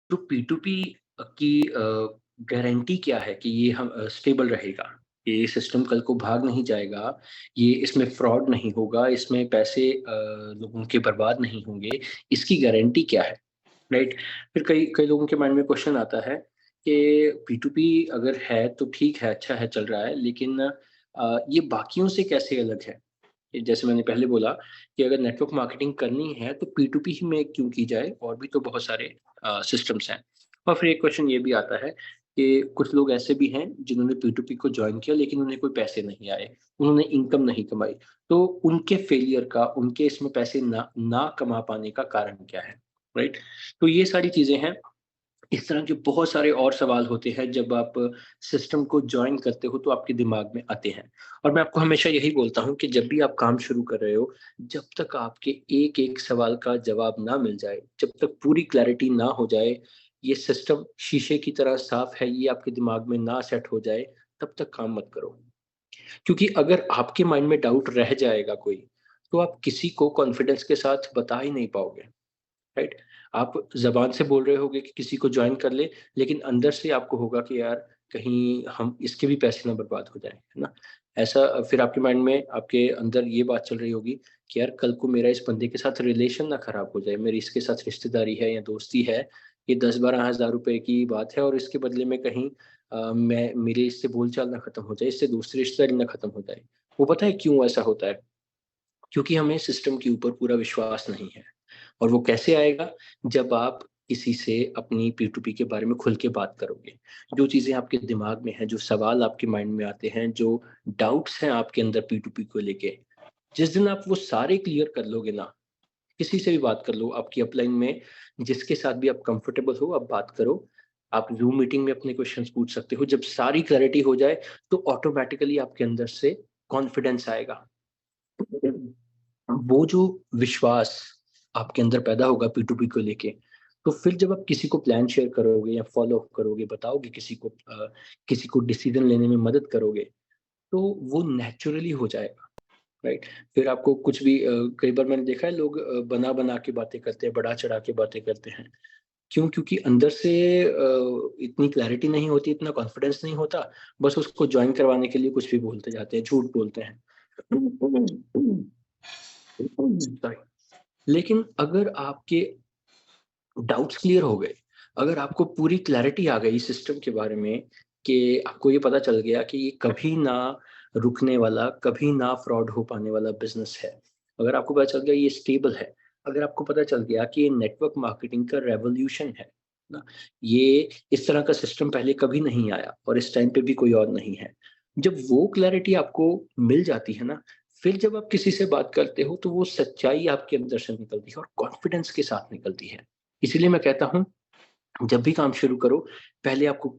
तो P2P की guarantee क्या है कि ये हम स्टेबल रहेगा? ये सिस्टम कल को भाग नहीं जाएगा, ये इसमें फ्रॉड नहीं होगा, इसमें पैसे लोगों के बर्बाद नहीं होंगे, इसकी गारंटी क्या है? राइट? फिर कई कई लोगों के माइंड में क्वेश्चन आता है कि P2P अगर है तो ठीक है, अच्छा है, चल रहा है, लेकिन ये बाकियों से कैसे अलग है? कि जैसे मैंने पहले बोला कि अगर नेटवर्क मार्केटिंग करनी है तो P2P ही में क्यों की जाए, और भी तो बहुत सारे सिस्टम्स हैं। और फिर एक क्वेश्चन ये भी आता है कि कुछ लोग ऐसे भी हैं जिन्होंने P2P को जॉइन किया लेकिन उन्हें कोई पैसे नहीं आए, उन्होंने इनकम नहीं कमाई। तो उनके फेलियर का, उनके इसमें पैसे ना ना कमा पाने का कारण क्या है? राइट? तो ये सारी चीज़ें हैं। इस तरह के बहुत सारे और सवाल होते हैं जब आप सिस्टम को जॉइन करते हो तो आपके दिमाग में आते हैं। और मैं आपको हमेशा यही बोलता हूँ कि जब भी आप काम शुरू कर रहे हो, जब तक आपके एक-एक सवाल का जवाब ना मिल जाए, जब तक पूरी क्लैरिटी ना हो जाए, ये सिस्टम शीशे की तरह साफ है, ये आपके दिमाग में ना सेट हो जाए, तब तक काम मत करो। क्योंकि अगर आपके माइंड में डाउट रह जाएगा कोई, तो आप किसी को कॉन्फिडेंस के साथ बता ही नहीं पाओगे। राइट? आप ज़बान से बोल रहे होगे कि किसी को जॉइन कर ले, लेकिन अंदर से आपको होगा कि यार कहीं हम इसके भी पैसे ना बर्बाद हो जाएँ, है ना? ऐसा फिर आपके माइंड में आपके अंदर ये बात चल रही होगी कि यार कल को मेरा इस बंदे के साथ रिलेशन ना खराब हो जाए, मेरी इसके साथ रिश्तेदारी है या दोस्ती है, ये 10-12 हज़ार रुपए की बात है और इसके बदले में कहीं मैं मेरे इससे बोलचाल ना खत्म हो जाए, इससे दोस्ती रिश्तेदारी ना खत्म हो जाए। वो पता है क्यों ऐसा होता है? क्योंकि हमें सिस्टम के ऊपर पूरा विश्वास नहीं है। और वो कैसे आएगा? जब आप किसी से अपनी P2P के बारे में खुल के बात करोगे। जो चीज़ें आपके दिमाग में हैं, जो सवाल आपके माइंड में आते हैं, जो डाउट्स हैं आपके अंदर P2P को लेके, जिस दिन आप वो सारे क्लियर कर लोगे ना, किसी से भी बात कर लो, आपकी अपलाइन में जिसके साथ भी आप कंफर्टेबल हो, आप बात करो। आप ज़ूम मीटिंग में अपने क्वेश्चन्स पूछ सकते हो। जब सारी क्लैरिटी हो जाए, तो ऑटोमैटिकली आपके अंदर से कॉन्फिडेंस आएगा। वो जो विश्वास आपके अंदर पैदा होगा P2P को लेके, तो फिर जब आप किसी को प्लान शेयर करोगे या फ़ॉलो अप करोगे, बताओगे किसी को डिसीज़न लेने में मदद करोगे, तो वो नेचुरली हो जाएगा, राइट? फिर आपको कुछ भी कई बार मैंने देखा है लोग बना-बना के बातें करते हैं, बढ़ा-चढ़ा के बातें करते हैं। क्यों? क्योंकि अंदर से इतनी क्लैरिटी नहीं होती, इतना कॉन्फिडेंस नहीं होता, बस उसको जॉइन करवाने के लिए कुछ भी बोलते जाते हैं, झूठ बोलते हैं। सॉरी। लेकिन अगर आपके डाउट्स क्लियर हो गए, अगर आपको पूरी क्लैरिटी आ गई सिस्टम के बारे में कि आपको ये पता चल गया कि ये कभी ना रुकने वाला, कभी ना फ्रॉड हो पाने वाला बिज़नेस है। अगर आपको पता चल गया ये स्टेबल है, अगर आपको पता चल गया कि ये नेटवर्क मार्केटिंग का रेवोल्यूशन है ना? ये इस तरह का सिस्टम पहले कभी नहीं आया और इस टाइम पे भी कोई और नहीं है। जब वो क्लैरिटी आपको मिल जाती है ना, फिर जब आप किसी से बात करते हो तो वो सच्चाई आपके अंदर से निकलती है और कॉन्फिडेंस के साथ निकलती है। इसीलिए मैं कहता हूँ, जब भी काम शुरू करो, पहले आपको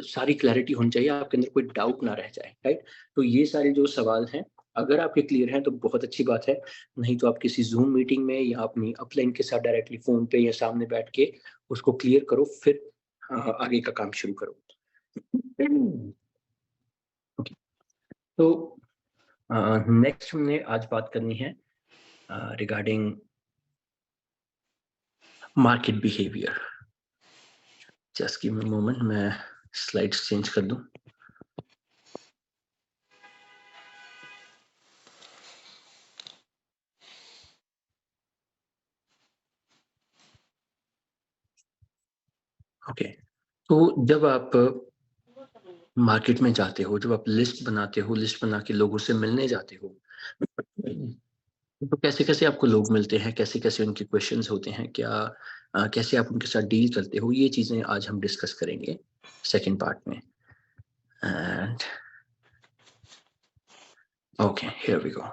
सारी क्लैरिटी होनी चाहिए, आपके अंदर कोई डाउट ना रह जाए, राइट? तो ये सारे जो सवाल हैं, अगर आपके क्लियर हैं तो बहुत अच्छी बात है, नहीं तो आप किसी ज़ूम मीटिंग में या अपनी अपलाइन के साथ डायरेक्टली फ़ोन पे या सामने बैठ के उसको क्लियर करो, फिर आगे का काम शुरू करो। ओके, तो नेक्स्ट हमने आज बात करनी है regarding market behaviour. Just give me a moment, मैं स्लाइड्स चेंज कर दूँ। ओके, तो जब आप मार्केट में जाते हो, जब आप लिस्ट बनाते हो, लिस्ट बना के लोगों से मिलने जाते हो, तो कैसे-कैसे आपको लोग मिलते हैं? कैसे-कैसे उनके क्वेश्चन्स होते हैं? कैसे आप उनके साथ डील करते हो? ये चीज़ें आज हम डिस्कस करेंगे सेकंड पार्ट में। And okay, here we go.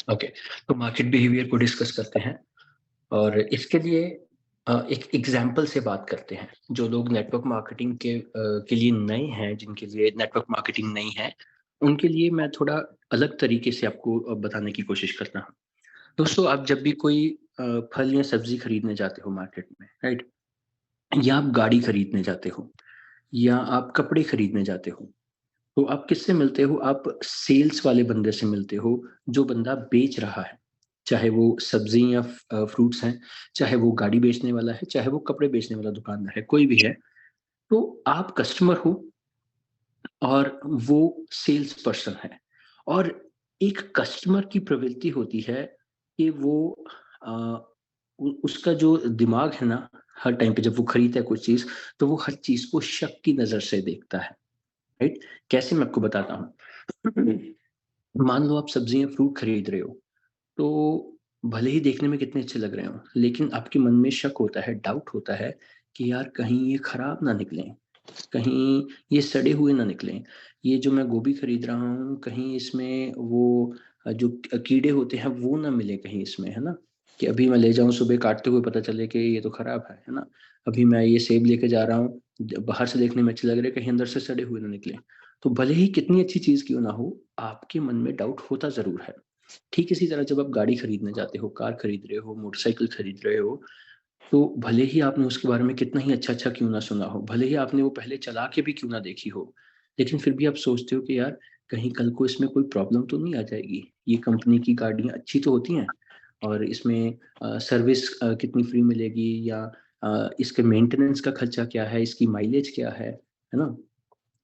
Okay, तो मार्केट बिहेवियर को डिस्कस करते हैं और इसके लिए एक एग्ज़ाम्पल से बात करते हैं। जो लोग नेटवर्क मार्केटिंग के लिए नए हैं, जिनके लिए नेटवर्क मार्केटिंग नई है, उनके लिए मैं थोड़ा अलग तरीके से आपको बताने की कोशिश करता हूँ। दोस्तों, आप जब भी कोई फल या सब्ज़ी खरीदने जाते हो मार्केट में, राइट? या आप गाड़ी खरीदने जाते हो, या आप कपड़े खरीदने जाते हो, तो आप किससे मिलते हो? आप सेल्स वाले बंदे से मिलते हो, जो बंदा बेच रहा है। चाहे वो सब्ज़ी या फ्रूट्स हैं, चाहे वो गाड़ी बेचने वाला है, चाहे वो कपड़े बेचने वाला दुकानदार है, कोई भी है। तो आप कस्टमर हो और वो सेल्स पर्सन है। और एक कस्टमर की प्रवृत्ति होती है कि वो अ, उसका जो दिमाग है ना, हर टाइम पे जब वो खरीदता है कुछ चीज़, तो वो हर चीज़ को शक की नज़र से देखता है, राइट? कैसे, मैं आपको बताता हूँ। मान लो आप सब्ज़ी या फ्रूट खरीद रहे हो, तो भले ही देखने में कितने अच्छे लग रहे हों, लेकिन आपके मन में शक होता है, डाउट होता है कि यार कहीं ये खराब ना निकलें, कहीं ये सड़े हुए ना निकलें। ये जो मैं गोभी खरीद रहा हूँ, कहीं इसमें वो जो कीड़े होते हैं वो ना मिले कहीं इसमें, है ना? कि अभी मैं ले जाऊँ सुबह काटते हुए पता चले कि ये तो खराब है ना? अभी मैं ये सेब लेके जा रहा हूँ, बाहर से देखने में अच्छे लग रहे हैं, कहीं अंदर से सड़े हुए ना निकलें। तो भले ही कितनी अच्छी चीज़ क्यों ना हो, आपके मन में डाउट होता ज़रूर है। ठीक इसी तरह जब आप गाड़ी खरीदने जाते हो, कार खरीद रहे हो, मोटरसाइकिल खरीद रहे हो, तो भले ही आपने उसके बारे में कितना ही अच्छा-अच्छा क्यों ना सुना हो, भले ही आपने वो पहले चला के भी क्यों ना देखी हो, लेकिन फिर भी आप सोचते हो कि यार कहीं कल को इसमें कोई प्रॉब्लम तो नहीं आ जाएगी। ये कंपनी की गाड़ियाँ अच्छी तो होती हैं, और इसमें सर्विस कितनी फ्री मिलेगी, या इसके मेंटेनेंस का खर्चा क्या है, इसकी माइलेज क्या है ना?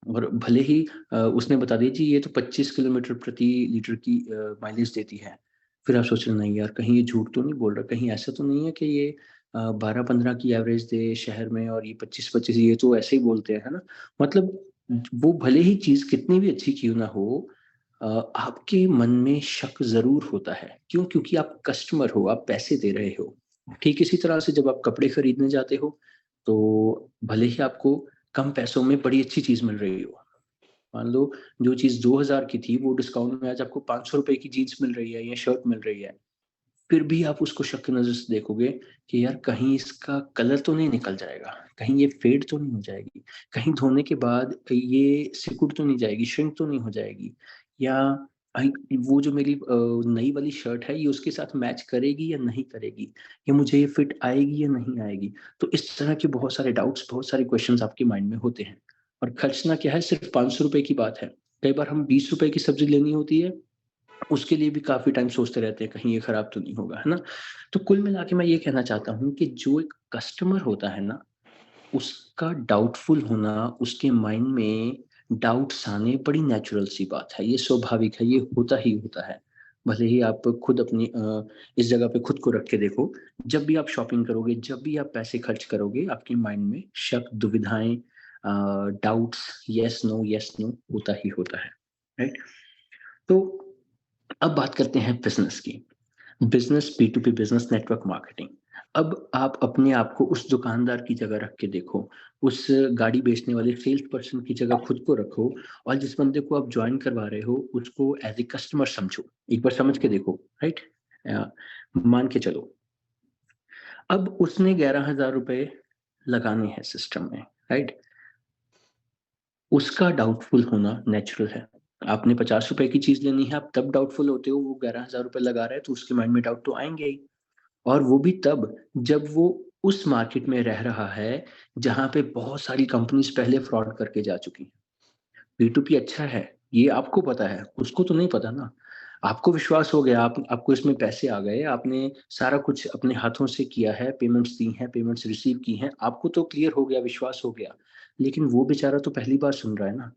और भले ही उसने बता दिया जी ये तो 25 किलोमीटर प्रति लीटर की माइलेज देती है। फिर आप सोच रहे हो नहीं यार कहीं ये झूठ तो नहीं बोल रहा, कहीं ऐसा तो नहीं है कि ये 12-15 की एवरेज दे शहर में और ये 25-25 ये तो ऐसे ही बोलते हैं, है ना? मतलब वो भले ही चीज़ कितनी भी अच्छी क्यों ना हो, आपके मन में शक ज़रूर होता है। क्यों? क्योंकि आप कस्टमर हो, आप पैसे दे रहे हो। ठीक इसी तरह से जब आप कपड़े खरीदने जाते हो, तो भले ही आपको कम पैसों में बड़ी अच्छी चीज़ मिल रही हो। मान लो जो चीज़ 2000 की थी वो डिस्काउंट में आज आपको ₹500 की जीन्स मिल रही है या शर्ट मिल रही है। फिर भी आप उसको शक की नज़र से देखोगे कि यार कहीं इसका कलर तो नहीं निकल जाएगा, कहीं ये फेड तो नहीं हो जाएगी, कहीं धोने के बाद ये सिकुड़ तो नहीं जाएगी, श्रिंक तो नहीं हो जाएगी, या भाई वो जो मेरी नई वाली शर्ट है ये उसके साथ मैच करेगी या नहीं करेगी, या मुझे ये फिट आएगी या नहीं आएगी। तो इस तरह के बहुत सारे डाउट्स, बहुत सारे क्वेश्चन्स आपके माइंड में होते हैं। और खर्चना क्या है, सिर्फ़ ₹500 की बात है। कई बार हम ₹20 की सब्ज़ी लेनी होती है, उसके लिए भी काफ़ी टाइम सोचते रहते हैं कहीं ये खराब तो नहीं होगा, है ना? तो कुल मिला के मैं ये कहना चाहता हूँ कि जो एक कस्टमर होता है ना, उसका डाउटफुल होना, उसके माइंड में डाउट्स आने बड़ी नेचुरल सी बात है, ये स्वाभाविक है, ये होता ही होता है। भले ही आप खुद अपनी इस जगह पे खुद को रख के देखो, जब भी आप शॉपिंग करोगे, जब भी आप पैसे खर्च करोगे, आपके माइंड में शक, दुविधाएँ, डाउट्स, येस, नो होता ही होता है, राइट? तो अब बात करते हैं बिज़नेस की। Business P2P business network marketing. अब आप अपने आप को उस दुकानदार की जगह रख के देखो, उस गाड़ी बेचने वाले सेल्स पर्सन की जगह खुद को रखो, और जिस बंदे को आप जॉइन करवा रहे हो, उसको एज़ ए कस्टमर समझो। एक बार समझ के देखो, राइट? अ, मान के चलो, अब उसने ₹11,000 लगाने हैं सिस्टम में, राइट? उसका डाउटफुल होना नेचुरल है। आपने ₹50 की चीज़ लेनी है, आप तब डाउटफुल होते हो, वो ₹11,000 लगा रहा है, तो उसके माइंड में डाउट तो आएँगे ही। और वो भी तब, जब वो उस मार्केट में रह रहा है, जहाँ पे बहुत सारी कंपनीज़ पहले फ्रॉड करके जा चुकी हैं। P2P अच्छा है, ये आपको पता है, उसको तो नहीं पता ना। आपको विश्वास हो गया, आप आपको इसमें पैसे आ गए, आपने सारा कुछ अपने हाथों से किया है, पेमेंट्स दी हैं, पेमेंट्स रिसीव की हैं, आपको तो क्लियर हो गया, विश्वास हो गया। लेकिन वो बेचारा तो पहली बार सुन रहा है ना,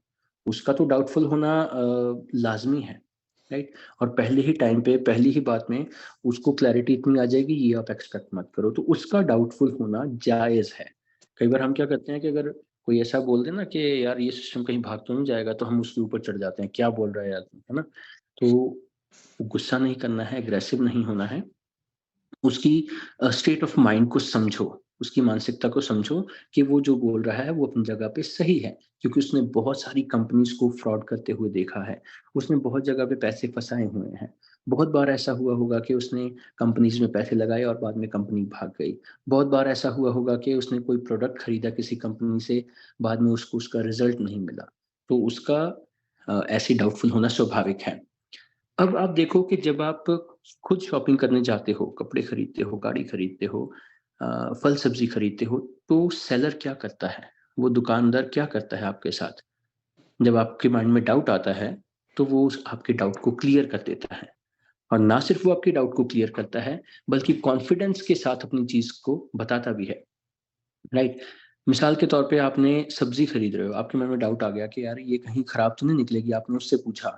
उसका तो डाउटफुल होना लाज़मी है, राइट? और पहले ही टाइम पे, पहली ही बात में उसको क्लैरिटी इतनी आ जाएगी, ये आप एक्सपेक्ट मत करो, तो उसका डाउटफुल होना जायज़ है। कई बार हम क्या करते हैं कि अगर कोई ऐसा बोल दे ना कि यार ये सिस्टम कहीं भाग तो नहीं जाएगा, तो हम उसके ऊपर चढ़ जाते हैं, क्या बोल रहा है यार, है ना? तो गुस्सा नहीं करना है, एग्रेसिव नहीं होना है। उसकी स्टेट ऑफ माइंड को समझो, उसकी मानसिकता को समझो कि वो जो बोल रहा है वो अपनी जगह पे सही है, क्योंकि उसने बहुत सारी कंपनीज़ को फ्रॉड करते हुए देखा है। उसने बहुत जगह पे पैसे फँसाए हुए हैं। बहुत बार ऐसा हुआ होगा कि उसने कंपनीज़ में पैसे लगाए और बाद में कंपनी भाग गई। बहुत बार ऐसा हुआ होगा कि उसने कोई प्रोडक्ट खरीदा किसी कंपनी से, बाद में उसको उसका रिज़ल्ट नहीं मिला। तो उसका ऐसे डाउटफुल होना स्वाभाविक है। अब आप देखो कि जब आप खुद शॉपिंग करने जाते हो, कपड़े खरीदते हो, गाड़ी खरीदते हो, फल-सब्ज़ी खरीदते हो, तो सेलर क्या करता है? वो दुकानदार क्या करता है आपके साथ? जब आपके माइंड में डाउट आता है, तो वो उस आपके डाउट को क्लियर कर देता है। और ना सिर्फ़ वो आपके डाउट को क्लियर करता है, बल्कि कॉन्फिडेंस के साथ अपनी चीज़ को बताता भी है, राइट? मिसाल के तौर पे आपने सब्ज़ी खरीद रहे हो, आपके मन में डाउट आ गया कि यार ये कहीं खराब तो नहीं निकलेगी? आपने उससे पूछा,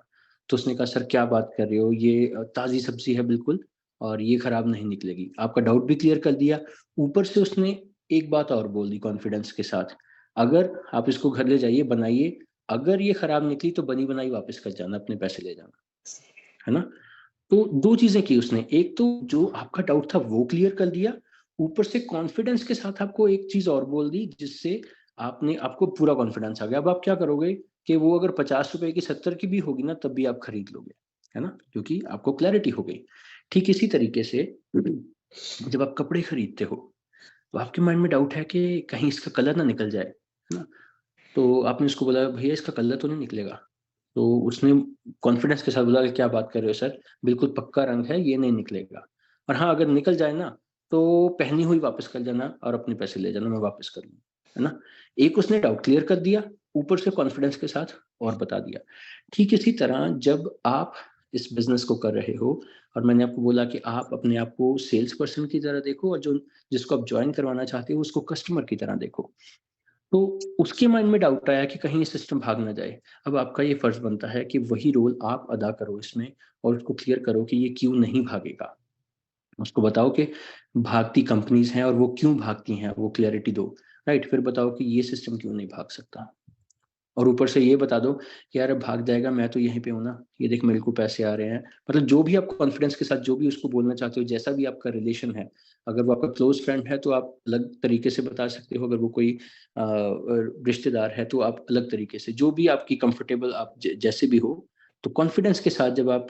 तो उसने कहा सर क्या बात कर रहे हो? ये ताज़ी सब्ज़ी है बिल्कुल और ये खराब नहीं निकलेगी। आपका डाउट भी क्लियर कर दिया, ऊपर से उसने एक बात और बोल दी कॉन्फिडेंस के साथ, अगर आप इसको घर ले जाइए, बनाइए, अगर ये खराब निकली तो बनी-बनाई वापस कर जाना, अपने पैसे ले जाना, है ना? तो 2 चीज़ें की उसने, एक तो जो आपका डाउट था वो क्लियर कर दिया, ऊपर से कॉन्फिडेंस के साथ आपको एक चीज़ और बोल दी जिससे आपको पूरा कॉन्फिडेंस आ गया। अब आप क्या करोगे कि वो अगर ₹50 की 70 की भी होगी ना तब भी आप खरीद लोगे, है ना? क्योंकि आपको क्लैरिटी हो गई। ठीक इसी तरीके से जब आप कपड़े खरीदते हो, तो आपके माइंड में डाउट है कि कहीं इसका कलर ना निकल जाए, है ना? तो आपने उसको बोला भैया इसका कलर तो नहीं निकलेगा? तो उसने कॉन्फिडेंस के साथ बोला कि क्या बात कर रहे हो सर, बिल्कुल पक्का रंग है, ये नहीं निकलेगा। और हाँ, अगर निकल जाए ना, तो पहनी हुई वापस कर जाना और अपने पैसे ले जाना, मैं वापस कर लूँगा, है ना? एक उसने डाउट क्लियर कर दिया, ऊपर से कॉन्फिडेंस के साथ और बता दिया। ठीक इसी तरह जब आप इस बिज़नेस को कर रहे हो और मैंने आपको बोला कि आप अपने आप को सेल्स पर्सन की तरह देखो और जो जिसको आप जॉइन करवाना चाहते हो, उसको कस्टमर की तरह देखो। तो उसके माइंड में डाउट आया कि कहीं ये सिस्टम भाग ना जाए। अब आपका ये फर्ज़ बनता है कि वही रोल आप अदा करो इसमें और उसको क्लियर करो कि ये क्यों नहीं भागेगा। उसको बताओ कि भागती कंपनीज़ हैं और वो क्यों भागती हैं, वो क्लैरिटी दो, राइट? फिर बताओ कि ये सिस्टम क्यों नहीं भाग सकता। और ऊपर से ये बता दो कि यार भाग जाएगा, मैं तो यहीं पे हूँ ना, ये देख मेरे को पैसे आ रहे हैं। मतलब जो भी आप कॉन्फिडेंस के साथ जो भी उसको बोलना चाहते हो, जैसा भी आपका रिलेशन है, अगर वो आपका क्लोज़ फ्रेंड है तो आप अलग तरीके से बता सकते हो, अगर वो कोई रिश्तेदार है तो आप अलग तरीके से, जो भी आपकी कंफर्टेबल आप जैसे भी हो, तो कॉन्फिडेंस के साथ जब आप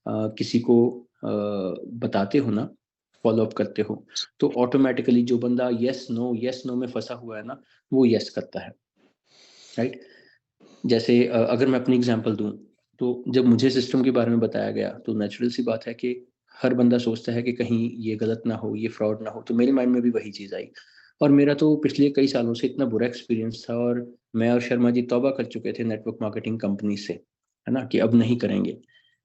किसी को बताते हो ना, फ़ॉलो अप करते हो, तो ऑटोमैटिकली जो बंदा येस नो में फँसा हुआ है ना, वो येस करता है, राइट? जैसे अगर मैं अपनी एग्ज़ाम्पल दूँ, तो जब मुझे सिस्टम के बारे में बताया गया, तो नेचुरल सी बात है कि हर बंदा सोचता है कि कहीं ये गलत ना हो, ये फ्रॉड ना हो, तो मेरे माइंड में भी वही चीज़ आई। और मेरा तो पिछले कई सालों से इतना बुरा एक्सपीरियंस था और मैं और शर्मा जी तौबा कर चुके थे नेटवर्क मार्केटिंग कंपनी से, है ना? कि अब नहीं करेंगे।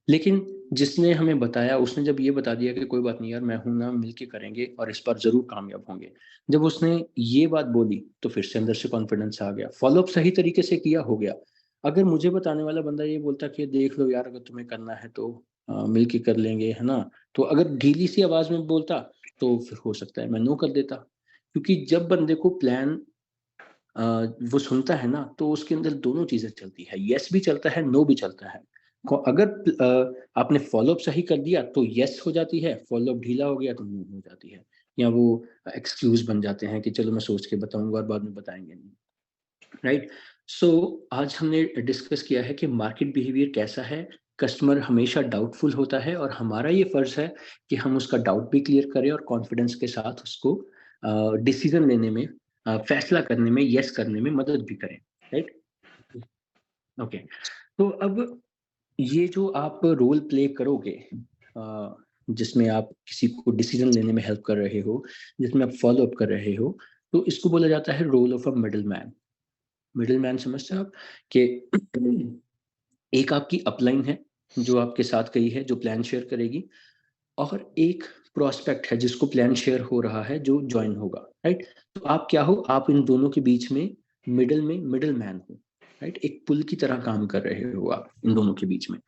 लेकिन जिसने हमें बताया, उसने जब ये बता दिया कि कोई बात नहीं यार, मैं हूँ ना, मिल के करेंगे और इस बार ज़रूर कामयाब होंगे। जब उसने ये बात बोली, तो फिर से अंदर से कॉन्फिडेंस आ गया। फ़ॉलो अप सही तरीके से किया, हो गया। अगर मुझे बताने वाला बंदा ये बोलता कि देख लो यार, अगर तुम्हें करना है तो मिल के कर लेंगे, है ना? तो अगर ढीली सी आवाज़ में बोलता, तो फिर हो सकता है मैं नो कर देता। क्योंकि जब बंदे को प्लान अ, वो सुनता है ना, तो उसके अंदर दोनों चीज़ें चलती है, येस भी चलता है, नो भी चलता है। अगर आपने फ़ॉलो अप सही कर दिया तो येस हो जाती है, फ़ॉलो अप ढीला हो गया तो नो हो जाती है। या वो एक्सक्यूज़ बन जाते हैं कि चलो मैं सोच के बताऊँगा और बाद में बताएँगे नहीं। राइट? सो आज हमने डिस्कस किया है कि मार्केट बिहेवियर कैसा है, कस्टमर हमेशा डाउटफुल होता है और हमारा ये फ़र्ज़ है कि हम उसका डाउट भी क्लियर करें और कॉन्फिडेंस के साथ उसको डिसीज़न लेने में, फैसला करने में, येस करने में मदद भी करें, राइट? ओके। तो अब ये जो आप रोल प्ले करोगे, जिसमें आप किसी को डिसीज़न लेने में हेल्प कर रहे हो, जिसमें आप फ़ॉलो अप कर रहे हो, तो इसको बोला जाता है role of a middleman. Middleman समझते हो आप? कि एक आपकी अपलाइन है, जो आपके साथ गई है, जो प्लान शेयर करेगी और एक प्रोस्पेक्ट है जिसको प्लान शेयर हो रहा है, जो जॉइन होगा, राइट? तो आप क्या हो? आप इन दोनों के बीच में मिडल मैन हो, राइट? एक पुल की तरह काम कर रहे हो आप इन दोनों के बीच में।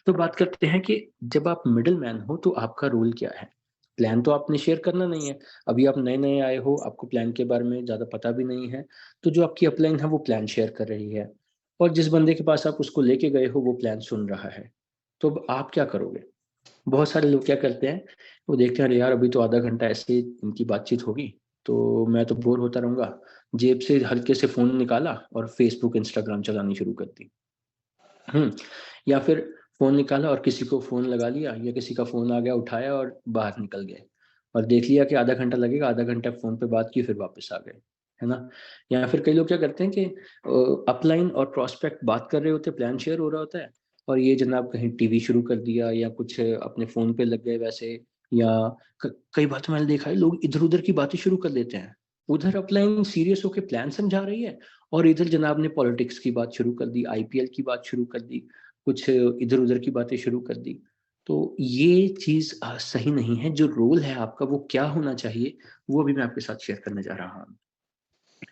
तो बात करते हैं कि जब आप मिडल मैन हो तो आपका रोल क्या है? प्लान तो आपने शेयर करना नहीं है। अभी आप नए-नए आए हो, आपको प्लान के बारे में ज़्यादा पता भी नहीं है, तो जो आपकी अपलाइन है वो प्लान शेयर कर रही है और जिस बंदे के पास आप उसको लेके गए हो वो प्लान सुन रहा है। तो अब आप क्या करोगे? बहुत सारे लोग क्या करते हैं, वो देखते हैं अरे यार अभी तो आधा घंटा ऐसे ही इनकी बातचीत होगी, तो मैं तो बोर होता रहूँगा। जेब से हल्के से फ़ोन निकाला और फ़ेसबुक, इंस्टाग्राम चलानी शुरू कर दी। हुँ, या फिर फ़ोन निकाला और किसी को फ़ोन लगा लिया या किसी का फ़ोन आ गया उठाया और बाहर निकल गए और देख लिया कि आधा घंटा लगेगा, आधा घंटा फ़ोन पे बात की फिर वापस आ गए, है ना? या फिर कई लोग क्या करते हैं कि अपलाइन और प्रोस्पेक्ट बात कर रहे होते हैं, प्लान शेयर हो रहा होता है, और ये जनाब कहीं टीवी शुरू कर दिया या कुछ अपने फ़ोन पे लग गए वैसे, या कई बार तो मैंने देखा है लोग इधर-उधर की बातें शुरू कर देते हैं। उधर अपलाइन सीरियस होके प्लान समझा रही है और इधर जनाब ने पॉलिटिक्स की बात शुरू कर दी, आईपीएल की बात शुरू कर दी, कुछ इधर-उधर की बातें शुरू कर दी। तो ये चीज़ सही नहीं है। जो रोल है आपका वो क्या होना चाहिए, वो अभी मैं आपके साथ शेयर करने जा रहा हूँ।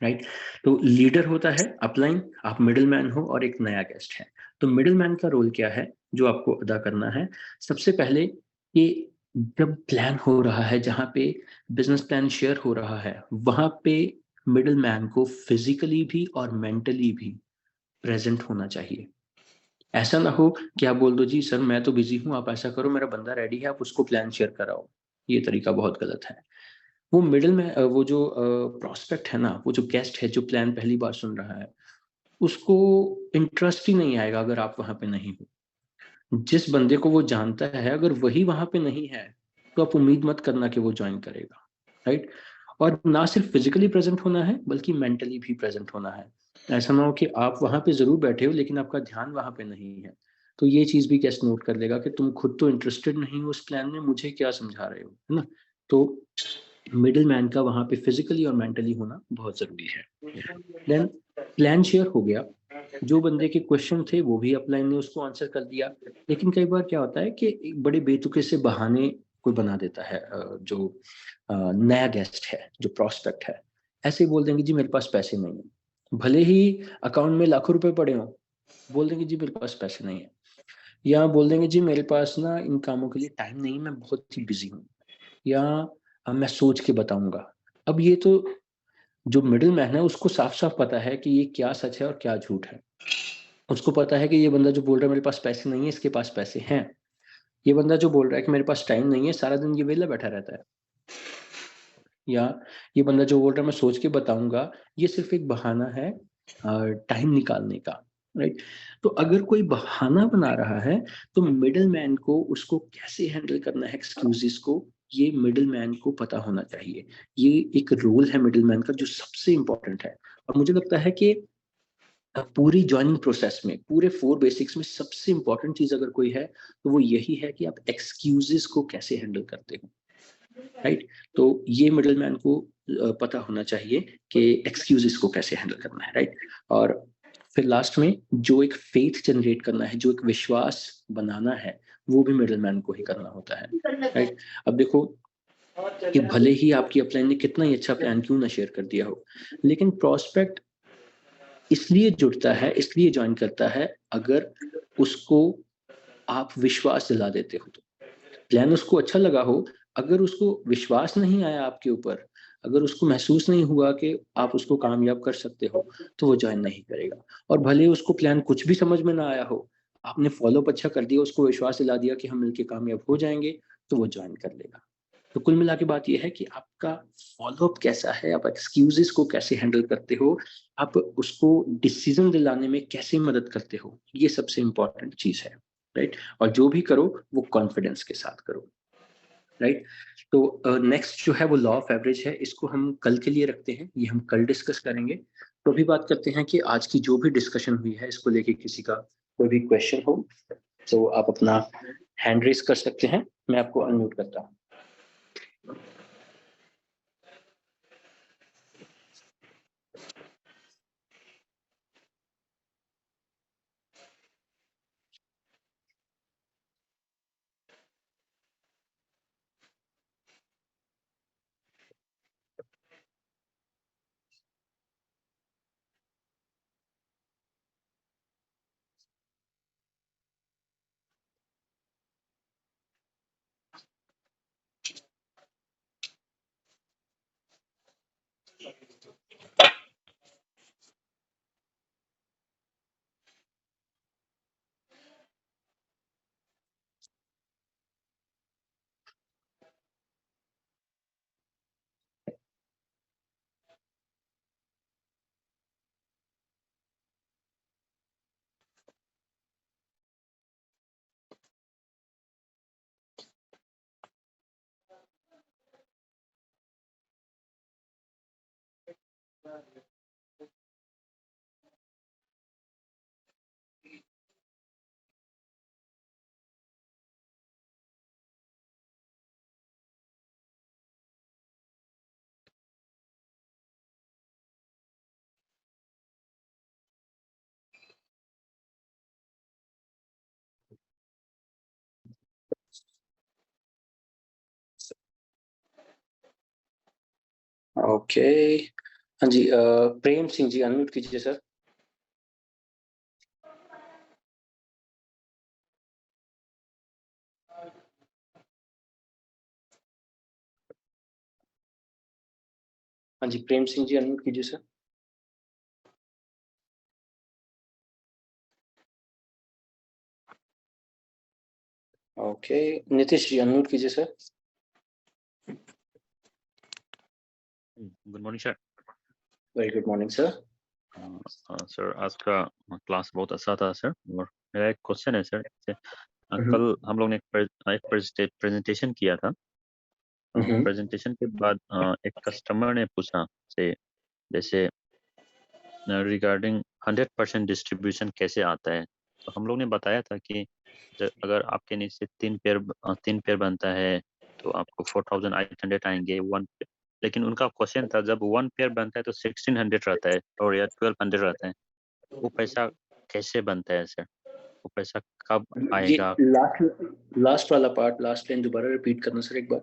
राइट? तो लीडर होता है अपलाइन, आप मिडलमैन हो और एक नया गेस्ट है। तो मिडलमैन का रोल क्या है, जो आपको अदा करना है? सबसे पहले कि जब प्लान हो रहा है, जहाँ पे बिज़नेस प्लान शेयर हो रहा है, वहाँ पे मिडलमैन को फिज़िकली भी और मेंटली भी प्रेज़ेंट होना चाहिए। ऐसा ना हो कि आप बोल दो, "जी सर, मैं तो बिज़ी हूँ, आप ऐसा करो, मेरा बंदा रेडी है, आप उसको प्लान शेयर कराओ।" ये तरीका बहुत गलत है। वो मिडल में वो जो प्रॉस्पेक्ट है ना, वो जो गेस्ट है, जो प्लान पहली बार सुन रहा है, उसको इंटरेस्ट ही नहीं आएगा अगर आप वहाँ पे नहीं हो। जिस बंदे को वो जानता है, अगर वही वहाँ पे नहीं है, तो आप उम्मीद मत करना कि वो जॉइन करेगा, राइट? और ना सिर्फ फिज़िकली प्रेज़ेंट होना है, बल्कि मेंटली भी प्रेज़ेंट होना है। ऐसा ना हो कि आप वहाँ पे ज़रूर बैठे हो, लेकिन आपका ध्यान वहाँ पे नहीं है। तो ये चीज़ भी गेस्ट नोट कर लेगा कि तुम खुद तो इंटरेस्टेड नहीं हो उस प्लान में, मुझे क्या समझा रहे हो, है ना? तो मिडल मैन का वहाँ पे फिज़िकली और मेंटली होना बहुत ज़रूरी है। देन प्लान शेयर हो गया, जो बंदे के क्वेश्चन थे वो भी अपलाइन ने उसको आंसर कर दिया। लेकिन कई बार क्या होता है कि एक बड़े बेतुके से बहाने कोई बना देता है, जो नया गेस्ट है, जो प्रॉस्पेक्ट है। ऐसे ही बोल देंगे जी मेरे पास पैसे नहीं हैं। भले ही अकाउंट में लाखों रुपए पड़े हों, बोल देंगे जी मेरे पास पैसे नहीं हैं। या बोल देंगे जी मेरे पास ना इन कामों के लिए टाइम नहीं है, मैं बहुत ही बिज़ी हूँ। या मैं सोच के बताऊँगा। अब ये तो जो मिडलमैन है उसको साफ-साफ पता है कि ये क्या सच है और क्या झूठ है। उसको पता है कि ये बंदा जो बोल रहा है मेरे पास पैसे नहीं है, इसके पास पैसे हैं। ये बंदा जो बोल रहा है कि मेरे पास टाइम नहीं है, सारा दिन ये वेला बैठा रहता है। या ये बंदा जो बोल रहा है मैं सोच के बताऊँगा, ये सिर्फ़ एक बहाना है टाइम निकालने का, राइट? तो अगर कोई बहाना बना रहा है, तो मिडलमैन को उसको कैसे हैंडल करना है एक्सक्यूज़ेज़ को, ये मिडलमैन को पता होना चाहिए। ये एक रोल है मिडलमैन का जो सबसे इम्पोर्टेंट है। और मुझे लगता है कि पूरी जॉइनिंग प्रोसेस में, पूरे 4 बेसिक्स में सबसे इम्पोर्टेंट चीज़ अगर कोई है, तो वो यही है कि आप एक्सक्यूज़ेज़ को कैसे हैंडल करते हो। राइट? तो ये मिडलमैन को पता होना चाहिए कि एक्सक्यूज़ेज़ को कैसे हैंडल करना है, राइट? और फिर लास्ट में जो एक फ़ेथ जनरेट करना है, जो एक विश्वास बनाना है, वो भी मिडलमैन को ही करना होता है, राइट? अब देखो कि भले ही आपकी अपलाइन ने कितना ही अच्छा प्लान क्यों ना शेयर कर दिया हो, लेकिन प्रॉस्पेक्ट इसलिए जुड़ता है, इसलिए जॉइन करता है, अगर उसको आप विश्वास दिला देते हो तो। प्लान उसको अच्छा लगा हो, अगर उसको विश्वास नहीं आया आपके ऊपर, अगर उसको महसूस नहीं हुआ कि आप उसको कामयाब कर सकते हो, तो वो जॉइन नहीं करेगा। और भले ही उसको प्लान कुछ भी समझ में ना आया हो, आपने फ़ॉलो-अप अच्छा कर दिया, उसको विश्वास दिला दिया कि हम मिलके कामयाब हो जाएँगे, तो वो जॉइन कर लेगा। तो कुल मिला के बात ये है कि आपका फ़ॉलो-अप कैसा है, आप एक्सक्यूज़ेज़ को कैसे हैंडल करते हो, आप उसको डिसीज़न दिलाने में कैसे मदद करते हो, ये सबसे इम्पोर्टेंट चीज़ है, राइट? और जो भी करो, वो कॉन्फिडेंस के साथ करो। राइट? तो नेक्स्ट जो है वो लॉ ऑफ एवरेज है, इसको हम कल के लिए रखते हैं, ये हम कल डिस्कस करेंगे। तो अभी बात करते हैं कि आज की जो भी डिस्कशन हुई है, इसको लेके किसी का कोई भी क्वेश्चन हो, तो आप अपना हैंड रेज़ कर सकते हैं, मैं आपको अनम्यूट करता हूँ। ओके। हाँ जी, प्रेम सिंह जी अनम्यूट कीजिए सर। हाँ जी, प्रेम सिंह जी अनम्यूट कीजिए sir. Okay, Nitish ji unmute कीजिए sir. Good morning sir. Very good morning sir. Sir आज का क्लास बहुत अच्छा था सर। और मेरा एक क्वेश्चन है सर, जैसे कल हम लोग ने एक प्रेजेंटेशन किया था। प्रेजेंटेशन के बाद एक कस्टमर ने पूछा से जैसे रिगार्डिंग 100% डिस्ट्रीब्यूशन कैसे आता है। तो हम लोग ने बताया था कि अगर आपके नीचे तीन पेयर बनता है तो आपको 4800 आएंगे वन। लेकिन उनका क्वेश्चन था जब वन पेयर बनता है तो 1600 रहता है और या 1200 रहता है, वो पैसा कैसे बनता है सर? वो पैसा कब ये आएगा? लास्ट वाला पार्ट, लास्ट लाइन दोबारा रिपीट करना सर एक बार।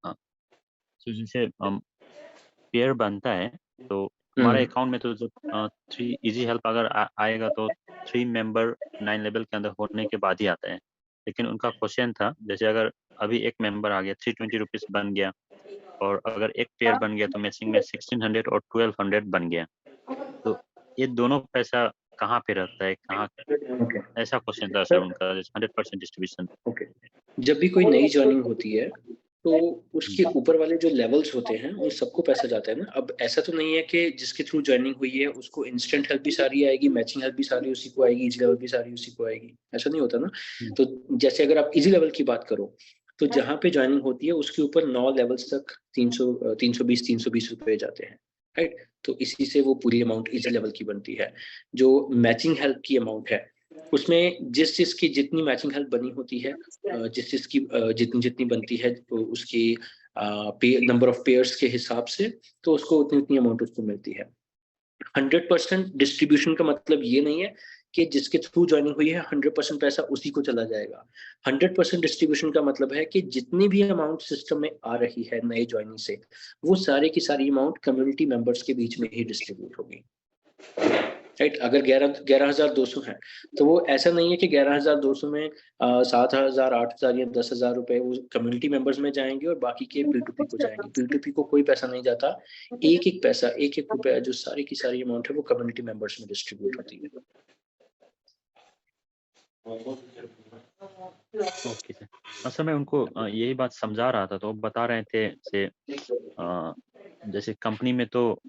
हाँ, तो जैसे पेयर बनता है तो हमारे हम्म अकाउंट में तो जब 3 इजी हेल्प अगर आएगा तो 3 मेंबर 9 लेवल के अंदर होने के बाद ही आता है। लेकिन उनका क्वेश्चन था जैसे अगर अभी एक मेंबर आ गया 320 रुपीज बन गया, और अगर एक पेयर बन गया तो मैचिंग में 1600 और 1200 बन गया, तो ये दोनों पैसा कहाँ पे रहता है, कहाँ? ओके ऐसा क्वेश्चन था सर सर। उनका, 100% डिस्ट्रीब्यूशन। ओके, जब भी कोई नई जॉइनिंग होती है तो उसके ऊपर वाले जो लेवल्स होते हैं उन सबको पैसा जाता है ना। अब ऐसा तो नहीं है कि जिसके थ्रू जॉइनिंग हुई है उसको इंस्टेंट हेल्प भी सारी आएगी, मैचिंग हेल्प भी सारी उसी को आएगी, इजी लेवल भी सारी उसी को आएगी, ऐसा नहीं होता ना। तो जैसे अगर आप इजी लेवल की बात करो तो जहाँ पे जॉइनिंग होती है उसके ऊपर 9 लेवल्स तक 320 जाते हैं, राइट। तो इसी से वो पूरी अमाउंट इजी लेवल की बनती है। जो मैचिंग हेल्प की अमाउंट है उसमें जिस जिसकी जितनी मैचिंग हेल्प बनी होती है, जिस जिसकी जितनी जितनी बनती है तो उसकी नंबर ऑफ पेयर्स के हिसाब से तो उसको उतनी उतनी अमाउंट उसको मिलती है। 100% डिस्ट्रीब्यूशन का मतलब ये नहीं है कि जिसके थ्रू ज्वाइनिंग हुई है 100% पैसा उसी को चला जाएगा। 100% डिस्ट्रीब्यूशन का मतलब है कि जितनी भी अमाउंट सिस्टम में आ रही है नए ज्वाइनिंग से, वो सारे की सारी अमाउंट कम्युनिटी मेंबर्स के बीच में ही डिस्ट्रीब्यूट होगी, राइट। अगर 11,200 है तो वो ऐसा नहीं है कि 11,200 में 7,000 8,000 या 10,000 रुपए वो कम्युनिटी मेंबर्स में जाएंगे और बाकी के P2P को जाएंगे। P2P को कोई पैसा नहीं जाता। एक एक पैसा, एक एक रुपया जो सारी की सारी अमाउंट है वो कम्युनिटी मेंबर्स में डिस्ट्रीब्यूट होती है। Okay sir. सर मैं उनको यही बात समझा रहा था तो वो बता रहे थे से जैसे कंपनी में तो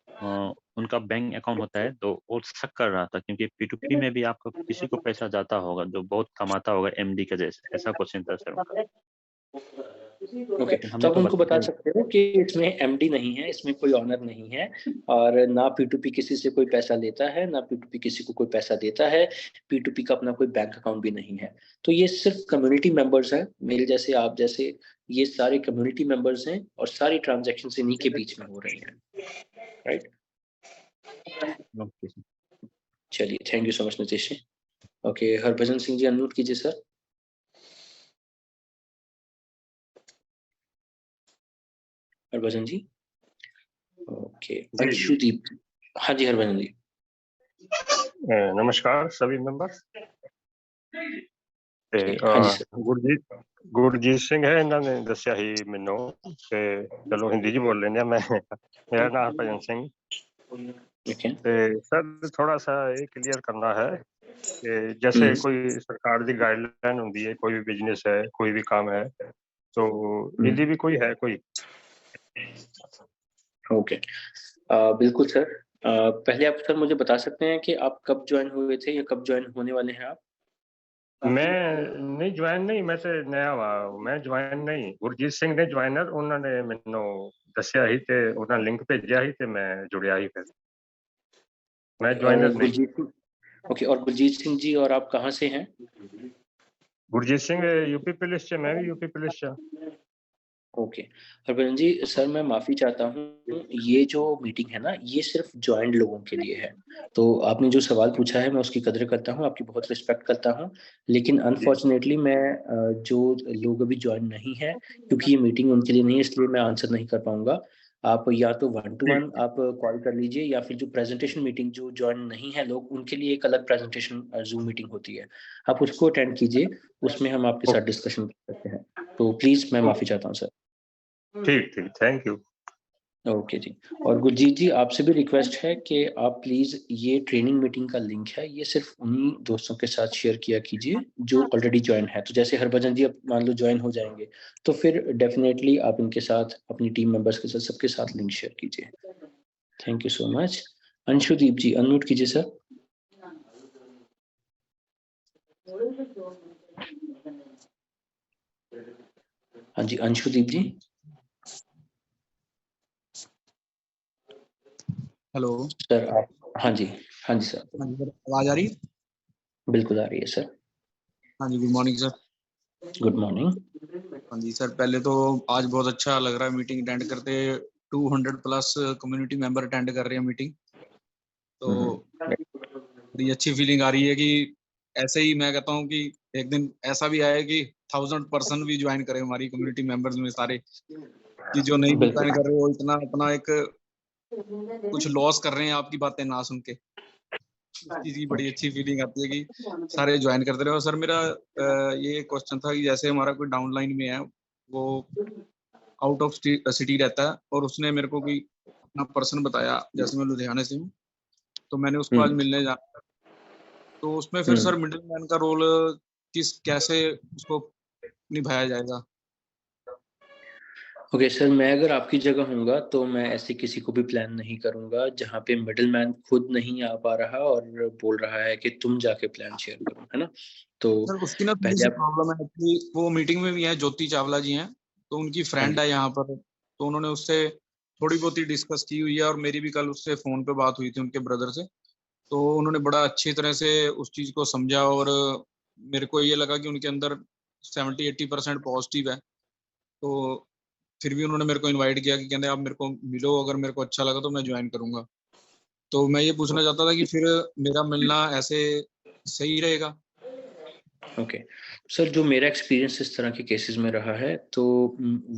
उनका बैंक अकाउंट होता है तो वो शक कर रहा था क्योंकि P2P में भी आपको किसी को पैसा जाता होगा जो बहुत कमाता होगा एमडी के जैसे, ऐसा क्वेश्चन था सर उनका। ओके, लेकिन तो हमने आप तो उनको बता बताया। सकते हो कि इसमें एमडी नहीं है, इसमें कोई ऑनर नहीं है, और ना P2P किसी से कोई पैसा लेता है, ना P2P किसी को कोई पैसा देता है। P2P का अपना कोई बैंक अकाउंट भी नहीं है। तो ये सिर्फ कम्युनिटी मेंबर्स हैं, मेरे जैसे आप जैसे, ये सारे कम्युनिटी मेंबर्स हैं और सारी ट्रांजैक्शन इन्हीं के बीच में हो रही हैं, राइट। Okay sir. चलिए, thank you so much Nitish ji. Okay, Harbhajan Singh ji unmute कीजिए सर। हरभजन जी। ओके, जी जी। अंशुदीप। हाँ जी हरभजन जी। नमस्कार सभी मेंबर्स। ਤੇ हाँ जी सर। ਗੁਰਜੀਤ ਸਿੰਘ ਹੈ, ਇਹਨਾਂ ਨੇ ਦੱਸਿਆ ਸੀ ਮੈਨੂੰ ਤੇ ਚਲੋ ਹਿੰਦੀ 'ਚ ਬੋਲ ਲੈਂਦੇ ਆ। ਮੇਰਾ ਨਾਮ ਹਰਭਜਨ ਸਿੰਘ। ओके। ਤੇ ਸਰ ਥੋੜਾ ਸਾ ਇਹ ਕਲੀਅਰ ਕਰਨਾ ਹੈ कि जैसे कोई सरकार की गाइडलाइन होती है, कोई भी बिजनेस है, कोई भी काम है, तो इनकी भी कोई है कोई? ओके, बिल्कुल सर। पहले आप सर मुझे बता सकते हैं कि आप कब ज्वाइन हुए थे या कब ज्वाइन होने वाले हैं आप? मैं नहीं ज्वाइन नहीं, मैं तो नया वा, मैं ज्वाइन नहीं। गुरजीत सिंह ने ज्वाइनर उन्होंने मैनू दसिया ही ते उन्होंने लिंक भेजा ही ते मैं जुड़िया ही, फिर मैं ज्वाइनर नहीं। गुरजीत सिंह। ओके, और गुरजीत सिंह जी और आप कहाँ से हैं? गुरजीत सिंह यूपी पुलिस से, मैं भी यूपी पुलिस से। ओके, हरभजन जी सर मैं माफ़ी चाहता हूँ, ये जो मीटिंग है ना ये सिर्फ जॉइंट लोगों के लिए है। तो आपने जो सवाल पूछा है मैं उसकी कदर करता हूँ, आपकी बहुत रिस्पेक्ट करता हूँ, लेकिन अनफॉर्चुनेटली मैं जो लोग अभी जॉइन नहीं है क्योंकि ये मीटिंग उनके लिए नहीं है इसलिए मैं आंसर नहीं कर पाऊंगा। आप या तो 1 to 1 आप कॉल कर लीजिए, या फिर जो प्रेजेंटेशन मीटिंग जो जॉइन नहीं है लोग, उनके लिए एक अलग प्रेजेंटेशन ज़ूम मीटिंग होती है। आप उसको अटेंड कीजिए, उसमें हम आपके साथ डिस्कशन कर सकते हैं। तो प्लीज़ मैं माफ़ी चाहता हूँ सर। ठीक, थैंक यू। ओके जी। और गुरजीत जी, आपसे भी रिक्वेस्ट है कि आप प्लीज़ ये ट्रेनिंग मीटिंग का लिंक है, ये सिर्फ़ उन्हीं दोस्तों के साथ शेयर किया कीजिए जो ऑलरेडी जॉइन है। तो जैसे हरभजन जी अब मान लो जॉइन हो जाएँगे, तो फिर डेफ़िनेटली आप इनके साथ, अपनी टीम मेंबर्स के साथ, सबके साथ लिंक शेयर कीजिए। Thank you so much. Anshudeep ji unmute कीजिए सर। हाँ जी, अंशुदीप जी। हेलो सर आप, हाँ जी, हाँ जी सर। हाँ जी सर, आवाज आ रही है? बिल्कुल आ रही है सर। हाँ जी, good morning sir. Good morning. हाँ जी सर, पहले तो आज बहुत अच्छा लग रहा है मीटिंग अटेंड करते। 200 प्लस कम्युनिटी मेंबर अटेंड कर रहे हैं मीटिंग, तो बड़ी अच्छी फीलिंग आ रही है कि ऐसे ही मैं कहता हूँ कि एक दिन ऐसा भी आए कि 1000% भी ज्वाइन करें हमारी कम्युनिटी मेंबर्स में सारे, कि जो नहीं भी बिल्कुल। ज्वाइन कर रहे हो इतना अपना एक कुछ लॉस कर रहे हैं आपकी बातें ना सुन के। इस चीज की बड़ी अच्छी फीलिंग आती है कि सारे ज्वाइन करते रहे। और सर मेरा ये क्वेश्चन था कि जैसे हमारा कोई डाउनलाइन में है, वो आउट ऑफ सिटी रहता है, और उसने मेरे को कोई अपना पर्सन बताया, जैसे मैं लुधियाने से हूँ, तो मैंने उसको आज मिलने जाना, तो उसमें फिर सर मिडिल मैन का रोल कैसे उसको निभाया जाएगा? ओके सर, मैं अगर आपकी जगह होऊँगा तो मैं ऐसे किसी को भी प्लान नहीं करूँगा जहाँ पे मिडलमैन खुद नहीं आ पा रहा और बोल रहा है कि तुम जाके प्लान शेयर करो, है ना? तो सर उसकी ना थोड़ी पहले सी आप, प्रॉब्लम है कि वो मीटिंग में भी है, ज्योति चावला जी हैं, तो उनकी हाँ फ्रेंड जी, है यहाँ पर, तो उन्होंने उससे थोड़ी बहुत ही डिस्कस की हुई है, और मेरी भी कल उससे फोन पे बात हुई थी उनके ब्रदर से, तो उन्होंने बड़ा अच्छी तरह से उस चीज को समझा, और मेरे को ये लगा कि उनके अंदर 70-80% पॉजिटिव है। तो फिर भी उन्होंने मेरे को इनवाइट किया कि कहते आप मेरे को मिलो, अगर मेरे को अच्छा लगा तो मैं ज्वाइन करूंगा। तो मैं ये पूछना चाहता था कि फिर मेरा मिलना ऐसे सही रहेगा? ओके। सर जो मेरा एक्सपीरियंस इस तरह के केसेज़ में रहा है, तो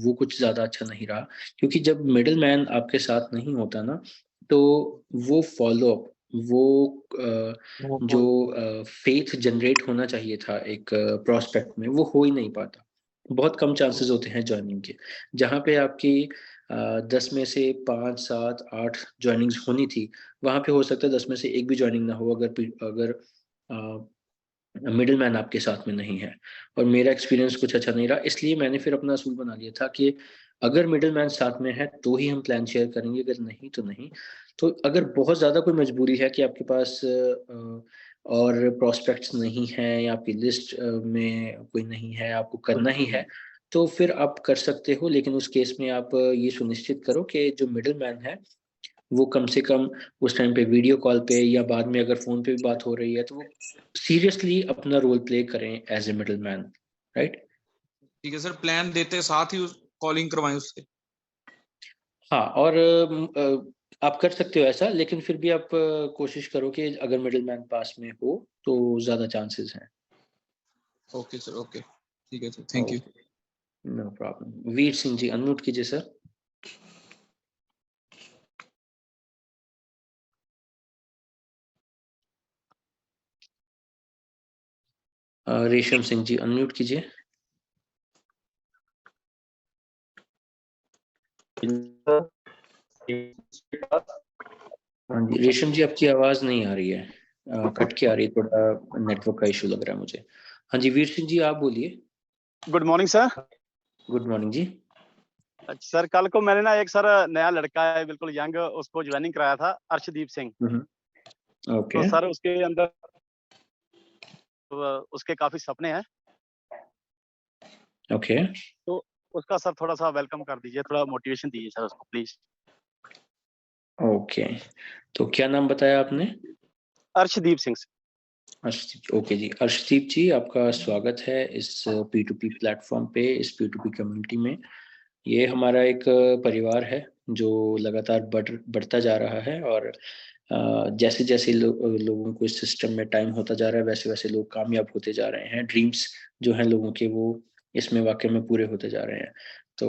वो कुछ ज़्यादा अच्छा नहीं रहा, क्योंकि जब मिडलमैन आपके साथ नहीं होता ना, तो वो फ़ॉलो-अप, वो जो फ़ेथ जनरेट होना चाहिए था एक प्रोस्पेक्ट में, वो हो ही नहीं पाता। बहुत कम चांसेस होते हैं जॉइनिंग के। जहाँ पे आपकी 10 में से 5, 7, 8 जॉइनिंग्स होनी थी, वहाँ पे हो सकता है 10 में से 1 भी जॉइनिंग ना हो, अगर अ, मिडलमैन आपके साथ में नहीं है। और मेरा एक्सपीरियंस कुछ अच्छा नहीं रहा, इसलिए मैंने फिर अपना असूल बना लिया था कि अगर मिडलमैन साथ में है तो ही हम प्लान शेयर करेंगे, अगर नहीं तो नहीं। तो अगर बहुत ज़्यादा कोई मजबूरी है कि आपके पास और प्रॉस्पेक्ट्स नहीं हैं, या आपकी लिस्ट में कोई नहीं है, आपको करना ही है, तो फिर आप कर सकते हो। लेकिन उस केस में आप ये सुनिश्चित करो कि जो मिडलमैन है, वो कम से कम उस टाइम पे वीडियो कॉल पे, या बाद में अगर फ़ोन पे भी बात हो रही है, तो वो सीरियसली अपना रोल प्ले करें एज़ अ मिडलमैन, राइट? ठीक है सर, प्लान देते साथ ही उस कॉलिंग करवाएं उससे। हाँ, और आप कर सकते हो ऐसा, लेकिन फिर भी आप कोशिश करो कि अगर मिडलमैन पास में हो, तो ज़्यादा चांसेस हैं। ओके सर, ओके, ठीक है sir, thank you. Okay, no problem. Veer Singh ji unmute कीजिए सर। रेशम सिंह जी अनम्यूट कीजिए। हाँ जी, रेशम जी आपकी आवाज़ नहीं आ रही है। कट के आ रही है, थोड़ा नेटवर्क का इश्यू लग रहा है मुझे। हाँ जी, वीर सिंह जी आप बोलिए। Good morning sir. Good morning जी। सर कल को मैंने ना एक सर नया लड़का है बिल्कुल यंग, उसको ज्वाइनिंग कराया था, अर्शदीप सिंह। हुँ, हुँ। तो ओके, सर उसके अंदर उसके काफी सपने हैं, ओके, तो उसका सर थोड़ा सा वेलकम कर दीजिए, थोड़ा मोटिवेशन दीजिए सर उसको प्लीज। ओके। तो क्या नाम बताया आपने? अर्शदीप सिंह। अर्शदीप, ओके जी। अर्शदीप जी, आपका स्वागत है इस P2P प्लेटफ़ॉर्म पे, इस P2P कम्युनिटी में। ये हमारा एक परिवार है, जो लगातार बढ़ता जा रहा है, और जैसे-जैसे लोगों को इस सिस्टम में टाइम होता जा रहा है, वैसे-वैसे लोग कामयाब होते जा रहे हैं। ड्रीम्स जो हैं लोगों के, वो इसमें वाकई में पूरे होते जा रहे हैं। तो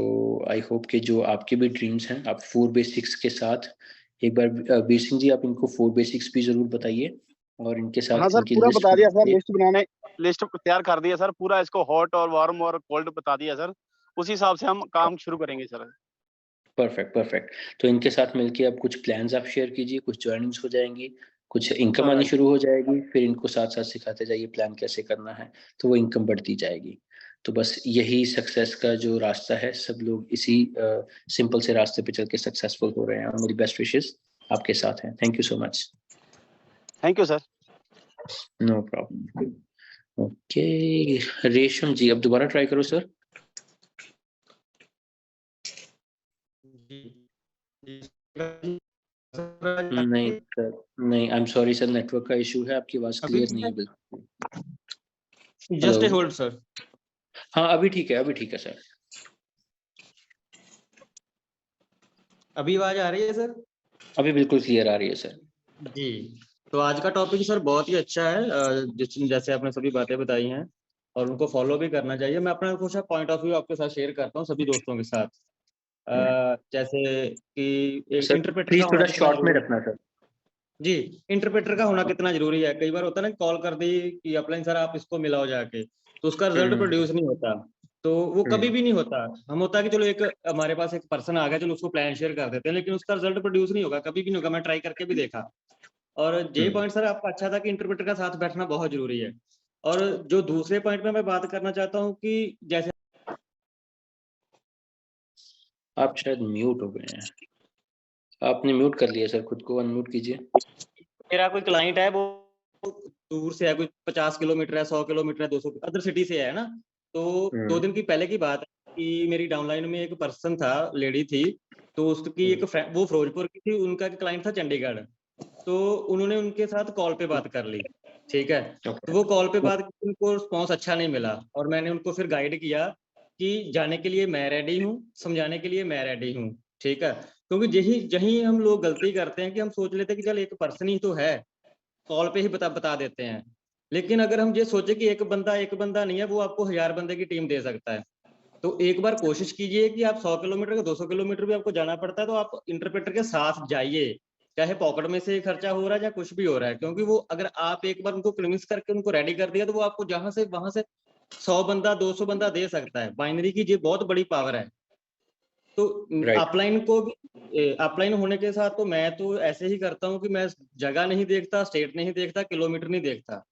आई होप कि जो आपके भी ड्रीम्स हैं, आप 4 बेसिक्स के साथ एक बार वीर सिंह जी, आप इनको 4 बेसिक्स भी ज़रूर बताइए और इनके हाँ साथ सर, इनकी पूरा लिस्ट बता दिया सर, बनाइए। लिस्ट तैयार कर दिया सर, पूरा इसको हॉट और वार्म और कोल्ड बता दिया सर। उसी हिसाब से हम काम शुरू करेंगे सर। Perfect, perfect. तो इनके साथ मिलके अब कुछ प्लान्स आप शेयर कीजिए, कुछ जॉइनिंग्स हो जाएँगी, कुछ इनकम आनी शुरू हो जाएगी, फिर इनको साथ-साथ सिखाते जाइए प्लान कैसे करना है, तो वो इनकम बढ़ती जाएगी। तो बस यही सक्सेस का जो रास्ता है, सब लोग इसी सिंपल से रास्ते पे चल के सक्सेसफुल हो रहे हैं और मेरी बेस्ट विशेस आपके साथ हैं। Thank you so much. Thank you sir. No problem. Okay, Resham ji अब दोबारा ट्राई करो सर। नहीं सर, नहीं, I am sorry sir, network का इशू है, आपकी आवाज़ क्लियर नहीं है बिल्कुल। Just a hello? Hold sir. हाँ, अभी ठीक है सर। अभी आवाज आ रही है सर? अभी बिल्कुल क्लियर आ रही है सर। जी, तो आज का टॉपिक सर बहुत ही अच्छा है। जैसे आपने सभी बातें बताई हैं और उनको फॉलो भी करना चाहिए। मैं अपना कुछ पॉइंट ऑफ व्यू आपके साथ शेयर करता हूँ सभी दोस्तों के साथ। जैसे कि एक सर इंटरप्रेटर का प्लीज होना थोड़ा कितना शॉर्ट में जरूरी है। रखना सर। जी, इंटरप्रेटर का होना कितना जरूरी है। कई बार होता है ना, कॉल कर दी कि अपलाइन सर आप इसको मिलाओ जाके, तो उसका रिजल्ट प्रोड्यूस नहीं होता, तो वो कभी भी नहीं होता। हम होता है कि चलो एक हमारे पास एक पर्सन आ गया, चलो उसको प्लान शेयर कर देते हैं, लेकिन उसका रिजल्ट प्रोड्यूस नहीं होगा, कभी भी नहीं होगा। मैं ट्राई करके भी देखा। और ये पॉइंट सर आपका अच्छा था कि इंटरप्रेटर का साथ बैठना बहुत जरूरी है। और जो दूसरे पॉइंट में मैं बात करना चाहता हूँ कि जैसे आप शायद म्यूट हो गए हैं। आपने म्यूट कर लिया सर, खुद को अनम्यूट कीजिए। मेरा कोई क्लाइंट है, वो दूर से है, कोई 50 किलोमीटर है, 100 किलोमीटर है, 200 अदर सिटी से है ना। तो 2 दिन की पहले की बात है कि मेरी डाउनलाइन में एक पर्सन था, लेडी थी, तो उसकी एक वो फिरोजपुर की थी, उनका क्लाइंट था चंडीगढ़। तो उन्होंने उनके साथ कॉल पे बात कर ली, ठीक है। तो वो कॉल पे बात की, उनको रिस्पॉन्स अच्छा नहीं मिला और मैंने उनको फिर गाइड किया कि जाने के लिए मैं रेडी हूँ, समझाने के लिए मैं रेडी हूँ, ठीक है। क्योंकि यही हम लोग गलती करते हैं कि हम सोच लेते हैं कि चल एक पर्सन ही तो है, कॉल पे ही बता देते हैं। लेकिन अगर हम ये सोचे कि एक बंदा नहीं है, वो आपको 1000 बंदे की टीम दे सकता है। तो एक बार कोशिश कीजिए कि आप 100 किलोमीटर का 200 किलोमीटर भी आपको जाना पड़ता है, तो आप इंटरप्रेटर के साथ जाइए, चाहे पॉकेट में से खर्चा हो रहा है या कुछ भी हो रहा है। क्योंकि वो अगर आप एक बार उनको कन्विंस करके उनको रेडी कर दिया, तो वो आपको जहां से वहां से 100 बंदा 200 बंदा दे सकता है। बाइनरी की ये बहुत बड़ी पावर है। तो अपलाइन को भी अपलाइन होने के साथ तो मैं तो ऐसे ही करता हूँ कि मैं जगह नहीं देखता, स्टेट नहीं देखता, किलोमीटर नहीं देखता,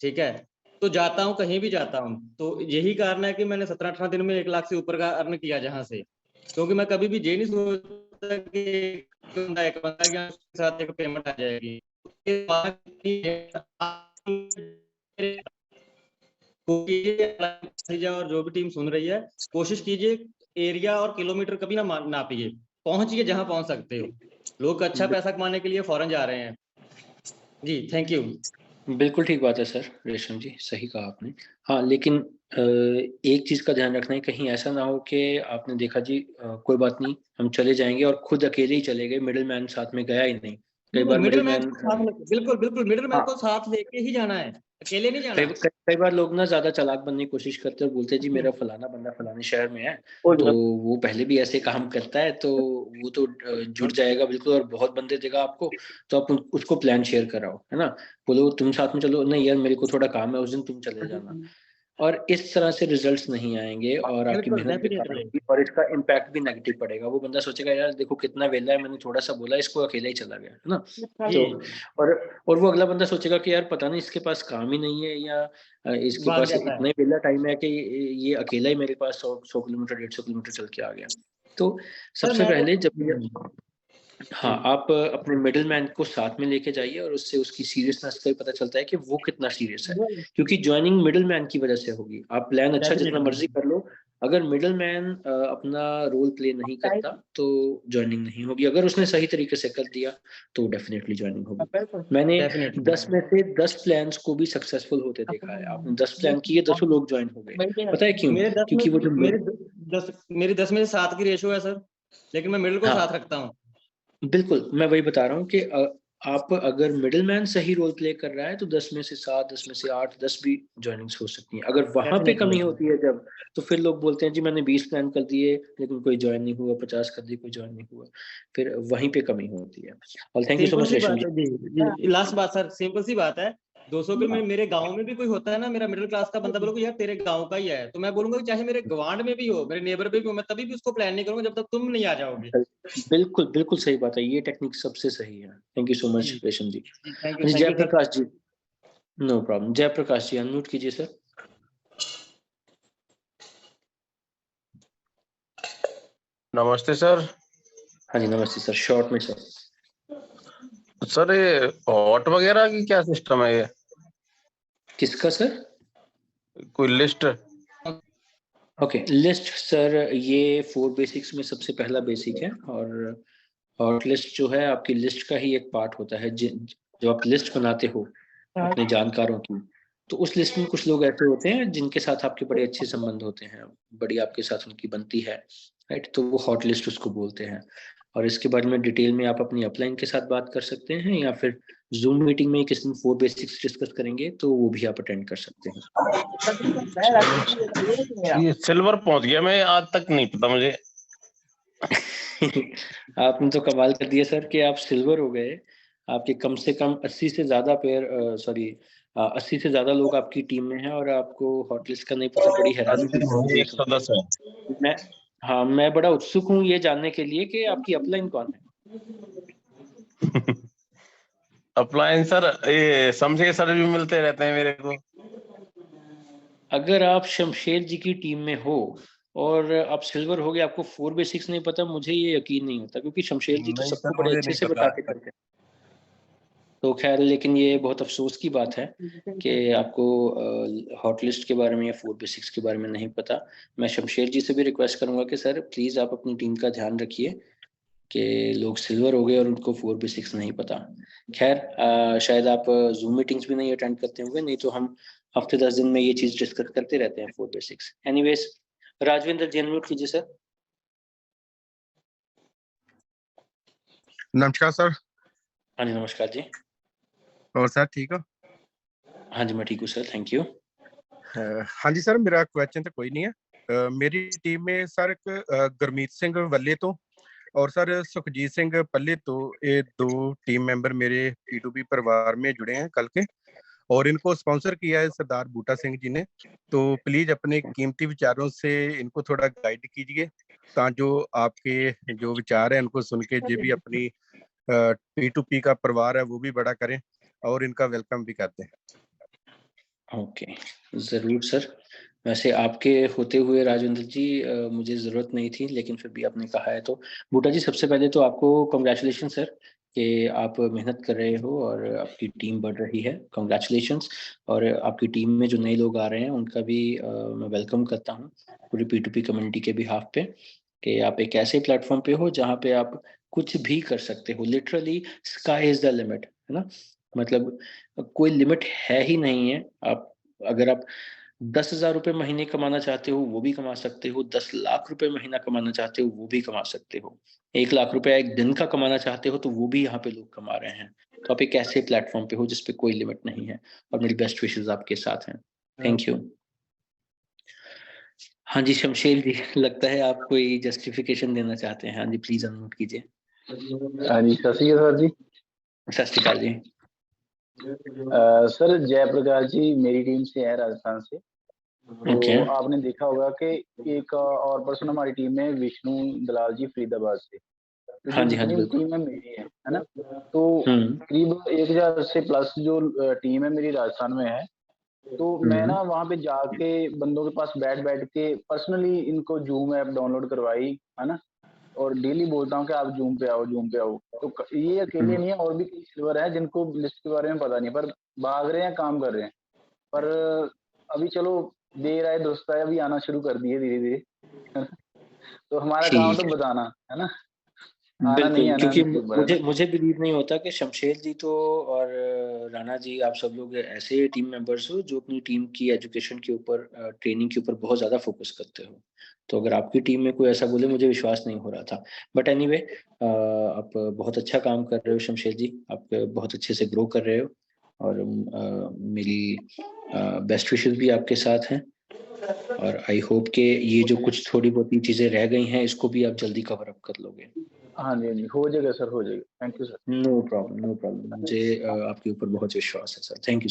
ठीक है। तो जाता हूँ, कहीं भी जाता हूँ। तो यही कारण है कि मैंने 17-18 दिन में 1 लाख से ऊपर का अर्न किया जहां से। क्योंकि मैं कभी भी ये नहीं सोचता कि एक बंदा गया उसके साथ एक पेमेंट आ जाएगी। और जो भी टीम सुन रही है, कोशिश कीजिए एरिया और किलोमीटर कभी ना नापिए, पहुंचिए जहां पहुंच सकते हो। लोग अच्छा पैसा कमाने के लिए फॉरेन जा रहे हैं। जी, थैंक यू। बिल्कुल ठीक बात है सर, रेशम जी, सही कहा आपने। हाँ, लेकिन एक चीज़ का ध्यान रखना है, कहीं ऐसा ना हो कि आपने देखा जी कोई बात नहीं, हम चले जाएँगे और खुद अकेले ही चले गए, मिडलमैन साथ में गया ही नहीं। कई बार मिडलमैन मिडलमैन को साथ बिल्कुल मिडलमैन हाँ। को साथ लेके ही जाना है, अकेले नहीं कई जाना। कई बार लोग ना ज़्यादा चालाक बनने की कोशिश करते हैं और बोलते हैं जी मेरा फलाना बंदा फलाने शहर में है, तो वो पहले भी ऐसे काम करता है, तो वो तो जुड़ जाएगा बिल्कुल और बहुत बंदे देगा आपको, तो आप उसको प्लान शेयर कराओ, है ना? बोलो तुम साथ में चलो, नहीं यार मेरे को थोड़ा काम है उस दिन, तुम चले जाना। और इस तरह से रिजल्ट्स नहीं आएंगे और आपकी बिल्कुल, मेहनत बेकार डेफिनेटली। होगी और इसका इम्पैक्ट भी नेगेटिव पड़ेगा। वो बंदा सोचेगा यार देखो कितना वेला है, मैंने थोड़ा-सा बोला इसको अकेला ही चला गया, है ना? जी, तो और वो अगला बंदा सोचेगा कि यार पता नहीं इसके पास काम ही नहीं है या इसके भाग पास जाता है। इतना ही वेला टाइम है कि ये अकेला ही मेरे पास 100 किलोमीटर 150 किलोमीटर चल के आ गया। तो सर सबसे मैं पहले जब ये तो हाँ, आप अपने मिडलमैन को साथ में लेके जाइए और उससे उसकी सीरियसनेस का भी पता चलता है कि वो कितना सीरियस है। क्योंकि जॉइनिंग मिडलमैन की वजह से होगी। आप प्लान अच्छा जितना डेफिनेटली। मर्ज़ी कर लो, अगर मिडलमैन अपना रोल प्ले नहीं करता, तो जॉइनिंग नहीं होगी। अगर उसने सही तरीके से कर दिया, तो डेफ़िनेटली जॉइनिंग होगी। मैंने डेफिनेटली 10 में से 10 प्लान्स को भी सक्सेसफुल होते देखा है। आपने 10 प्लान किए, 10 लोग जॉइन हो गए। पता है क्यों? मेरे 10 में क्योंकि वो जो मेरे 10 मेरी 10 में से 7 की रेशियो है सर, लेकिन मैं मिडिल को हाँ। साथ रखता हूँ। बिल्कुल, मैं वही बता रहा हूँ कि आप अगर मिडलमैन सही रोल प्ले कर रहा है तो 10 में से 7, 10 में से 8, 10 भी जॉइनिंग्स हो सकती हैं। अगर वहाँ पे कमी होती है जब, तो फिर लोग बोलते हैं जी मैंने 20 प्लान कर दिए लेकिन कोई जॉइन नहीं हुआ, 50 कर दिए कोई जॉइन नहीं हुआ। फिर वहीं पे कमी होती है। और thank you so simple much see रेशम बात जी। है जी, लास्ट बात सर, सिंपल सी बात है। 200 किलोमीटर मेरे गांव में भी कोई होता है ना, मेरा मिडिल क्लास का बंदा बोलोगे यार तेरे गांव का ही है, तो मैं बोलूंगा कि चाहे मेरे गवांड में भी हो, मेरे नेबर पे भी हो, मैं तभी भी उसको प्लान नहीं करूंगा जब तक तुम नहीं आ जाओगे। बिल्कुल, बिल्कुल सही बात है। ये टेक्निक सबसे सही है। थैंक यू सो मच जी रेशम जी। थैंक हाँ जी, you sir. Jayprakash ji. No problem. Jayprakash ji unmute कीजिए सर। नमस्ते सर। हाँ जी, नमस्ते सर। शॉर्ट में सर। सर ये हॉट वगैरह की क्या सिस्टम है ये? किसका सर? कोई लिस्ट? ओके, लिस्ट सर ये 4 बेसिक्स में सबसे पहला बेसिक है और हॉट लिस्ट जो है आपकी लिस्ट का ही एक पार्ट होता है। जब आप लिस्ट बनाते हो अपने जानकारों की, तो उस लिस्ट में कुछ लोग ऐसे होते हैं जिनके साथ आपके बड़े अच्छे संबंध होते हैं, बड़ी आपके साथ उनकी बनती है, राइट? तो वो हॉट लिस्ट उसको बोलते हैं। और इसके बारे में डिटेल में आप अपनी अपलाइन के साथ बात कर सकते हैं या फिर जूम मीटिंग में किसी दिन 4 बेसिक्स डिस्कस करेंगे तो वो भी आप अटेंड कर सकते हैं। ये सिल्वर पहुंच गया, मैं आज तक नहीं पता मुझे। आपने तो कमाल कर दिया सर कि आप सिल्वर हो गए। आपके कम से कम 80 से ज्यादा पेयर, सॉरी 80 से ज्यादा लोग आपकी टीम में हैं और आपको हॉटलिस्ट का नहीं पता। बड़ी हैरानी की बात है। 110 है। मैं हाँ, मैं बड़ा उत्सुक हूँ ये जानने के लिए कि आपकी अपलाइन कौन है। अपलाइन सर ये शमशेर सर भी मिलते रहते हैं मेरे को। अगर आप शमशेर जी की टीम में हो और आप सिल्वर हो गए, आपको 4 बेसिक्स नहीं पता, मुझे ये यकीन नहीं होता क्योंकि शमशेर जी तो नहीं सबको सर, बड़े मुझे अच्छे नहीं से पता बता आज के तक। करते हैं। तो खैर, लेकिन ये बहुत अफसोस की बात है कि आपको हॉट लिस्ट के बारे में या 4 बेसिक्स के बारे में नहीं पता। मैं शमशेर जी से भी रिक्वेस्ट करूंगा कि सर प्लीज आप अपनी टीम का ध्यान रखिए कि लोग सिल्वर हो गए और उनको 4 बेसिक्स नहीं पता। खैर, शायद आप जूम मीटिंग्स भी नहीं अटेंड करते होंगे, नहीं तो हम हफ्ते 10 दिन में ये चीज डिस्कस करते रहते हैं 4 बेसिक्स। एनीवेज, राजविंदर जी अनम्यूट कीजिए सर। नमस्कार सर। हाँ जी, नमस्कार जी। और सर ठीक हो? हाँ जी, मैं ठीक हूँ सर, थैंक यू। हाँ जी सर, मेरा क्वेश्चन तो कोई नहीं है। मेरी टीम में सर एक गुरमीत सिंह वल्ले तो और सर सुखजीत सिंह पल्ले तो, ये 2 टीम मेंबर मेरे P2P परिवार में जुड़े हैं कल के, और इनको स्पॉन्सर किया है सरदार बूटा सिंह जी ने। तो प्लीज अपने कीमती विचारों से इनको थोड़ा गाइड कीजिए, ताकि आपके जो विचार हैं उनको सुन के जो भी अपनी P2P का परिवार है वो भी बड़ा करें और इनका वेलकम भी करते हैं। ओके, ज़रूर सर। वैसे आपके होते हुए राजेंद्र जी मुझे ज़रूरत नहीं थी, लेकिन फिर भी आपने कहा है तो। बूटा जी, सबसे पहले तो आपको कांग्रेचुलेशन सर कि आप मेहनत कर रहे हो और आपकी टीम बढ़ रही है। कांग्रेचुलेशंस। और आपकी टीम में जो नए लोग आ रहे हैं उनका भी मैं वेलकम करता हूँ पूरी P2P कम्युनिटी के बिहाफ पे, कि आप एक ऐसे प्लेटफॉर्म पे हो जहाँ पे आप कुछ भी कर सकते हो। Literally sky is the limit, है ना? मतलब कोई लिमिट है ही नहीं है। आप अगर आप 10,000 रुपए महीने कमाना चाहते हो वो भी कमा सकते हो, 10 लाख रुपए महीना कमाना चाहते हो वो भी कमा सकते हो, 1 लाख रुपया एक दिन का कमाना चाहते हो तो वो भी यहाँ पे लोग कमा रहे हैं। तो आप एक ऐसे प्लेटफॉर्म पे हो जिसपे कोई लिमिट नहीं है और मेरी बेस्ट विशेस आपके साथ हैं। Thank you. हाँ जी, शमशेर जी, लगता है आप कोई जस्टिफिकेशन देना चाहते हैं। हाँ जी, प्लीज अनम्यूट कीजिए। हाँ जी, सत श्री अकाल सर जी। सत श्री अकाल जी। सर जयप्रकाश जी मेरी टीम से है, राजस्थान से। ओके। तो आपने देखा होगा कि एक और पर्सन हमारी टीम में विष्णु दलाल जी फरीदाबाद से। तो हाँ जो जी, हाँ जी, जितनी भी बिल्कुल। टीम है मेरी है ना, तो करीब 1000 से प्लस जो टीम है मेरी राजस्थान में है। तो मैं ना वहाँ पे जाके बंदों के पास बैठ बैठ के पर्सनली इनको जूम ऐप डाउनलोड करवाई, है ना, और डेली बोलता हूँ कि आप जूम पे आओ, जूम पे आओ। तो ये अकेले नहीं है, और भी कई सिल्वर है जिनको लिस्ट के बारे में पता नहीं, पर भाग रहे हैं, काम कर रहे हैं। पर अभी चलो देर आए दुरुस्त आए, अभी आना शुरू कर दिए धीरे धीरे। तो हमारा काम तो ठीक है। बताना है ना, आना नहीं बिल्कुल, आना क्योंकि उसके ऊपर है मुझे ना। मुझे बिलीव नहीं होता कि शमशेर जी तो और राणा जी, आप सब लोग ऐसे टीम मेंबर्स हो जो अपनी टीम की एजुकेशन के ऊपर, ट्रेनिंग के ऊपर बहुत ज़्यादा फोकस करते हो। तो अगर आपकी टीम में कोई ऐसा बोले, मुझे विश्वास नहीं हो रहा था। बट एनीवे, आप बहुत अच्छा काम कर रहे हो शमशेर जी, आप बहुत अच्छे से ग्रो कर रहे हो, और मेरी बेस्ट विशेस भी आपके साथ हैं, और आई होप कि ये जो कुछ थोड़ी बहुत चीज़ें रह गई हैं इसको भी आप जल्दी कवर अप कर लोगे। हाँ जी, हाँ जी, हो जाएगा सर, हो जाएगा। Thank you sir. No problem, no problem. मुझे आपके ऊपर बहुत विश्वास है सर। Thank you.